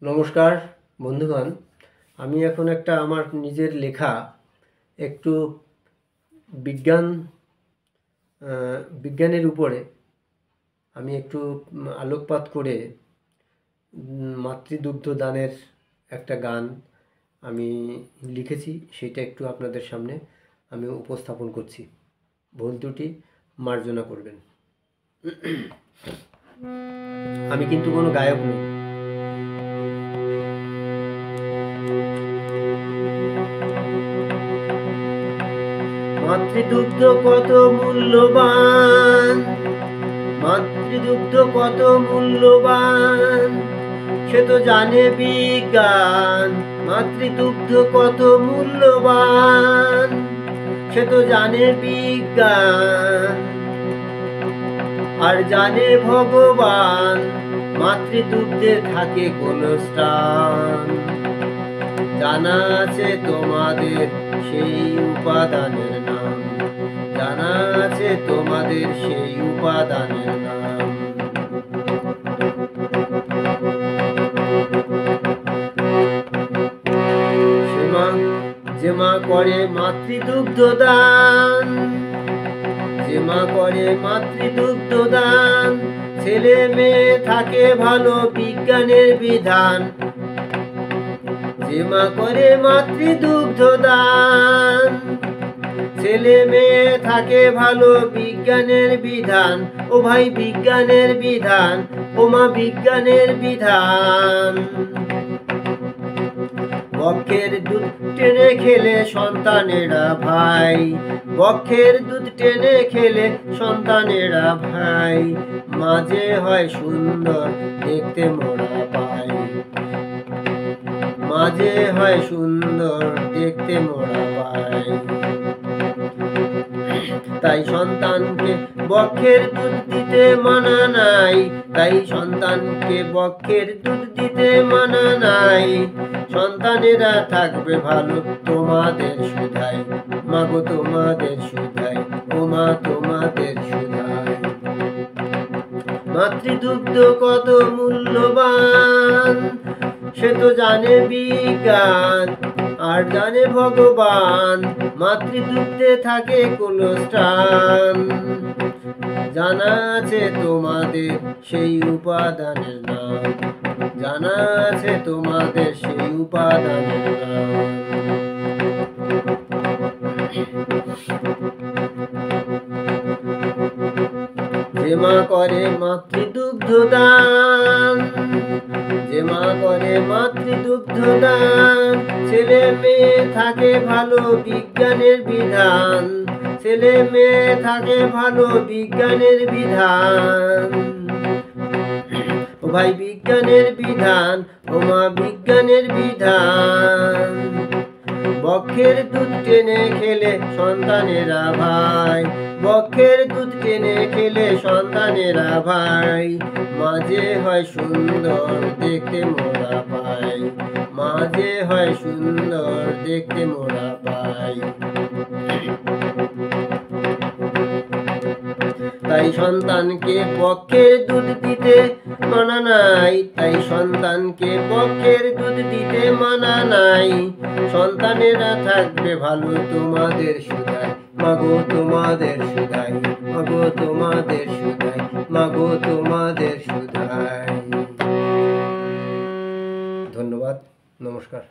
নমস্কার বন্ধুগণ, আমি এখন একটা আমার নিজের লেখা একটু বিজ্ঞান বিজ্ঞানের উপরে আমি একটু আলোকপাত করে মাতৃদুগ্ধ দানের একটা গান আমি লিখেছি। সেটা একটু আপনাদের সামনে আমি উপস্থাপন করছি। ভুল ত্রুটি মার্জনা করবেন। আমি কিন্তু কোনো গায়ক নই। মাতৃদুগ্ধ কত মূল্যবান, মাতৃদুগ্ধ কত মূল্যবান, সে তো জানে বিজ্ঞান। মাতৃদুগ্ধ কত মূল্যবান, সে তো জানে বিজ্ঞান। আর জানে ভগবান, মাতৃদুগ্ধে থাকে কোলেস্ট্রল। জানা আছে তোমাদের সেই উপাদানের নাম, জানা আছে তোমাদের সেই উপাদানের নাম। যে মা করে মাতৃদুগ্ধ দান, যে মা করে মাতৃদুগ্ধ দান, ছেলে মেয়ে থাকে ভালো বিজ্ঞানের বিধান। যে মা করে মাতৃদুগ্ধ দান, ছেলে মেয়ে থাকে ভালো বিজ্ঞানের বিধান। ও ভাই বিজ্ঞানের বিধান, ও মা বিজ্ঞানের বিধান। বক্ষের দুধ টেনে খেলে সন্তানেরা ভাই, বক্ষের দুধ টেনে খেলে সন্তানেরা ভাই। মাঝে হয় সুন্দর দেখতে মোরা পাই, মাঝে হয় সুন্দর দেখতে মোরা পাই। তাই সন্তানকে বক্ষের দুধ দিতে মানা নাই, তাই সন্তানকে বক্ষের দুধ দিতে মানা নাই। সন্তানেরা থাকবে ভালো তোমাদের সুধাই, মাগো তোমাদের সুধাই, ও মা তোমাদের সুধাই। মাতৃদুগ্ধ কত মূল্যবান, সে তো জানে বিজ্ঞান। আর জানে ভগবান, মাতৃদুগ্ধে থাকে কোলেস্ট্রল। জানা আছে তোমাদের সেই উপাদানের নাম, জানা আছে তোমাদের সেই উপাদানের নাম। যে মা করে মাতৃদুগ্ধ দান, যে মা করে মাতৃদুগ্ধ দান, ছেলে মেয়ে থাকে ভালো বিজ্ঞানের বিধান। ছেলে মেয়ে থাকে ভালো বিজ্ঞানের বিধান। ও ভাই বিজ্ঞানের বিধান, ও মা বিজ্ঞানের বিধান। বক্ষের দুধ টেনে খেলে সন্তানেরা ভাই, বক্ষের দুধ টেনে খেলে সন্তানেরা ভাই। মাঝে হয় সুন্দর দেখতে মোরা পাই, মাঝে হয় সুন্দর দেখতে মোরা পাই। তাই সন্তানকে বক্ষের দুধ দিতে মানা নাই, তাই সন্তানকে বক্ষের দুধ দিতে মানা নাই। সন্তানেরা থাকবে ভালো তোমাদের সুধাই, মাগো তোমাদের সুধাই, মাগো তোমাদের সুধাই, মাগো তোমাদের সুধাই। ধন্যবাদ, নমস্কার।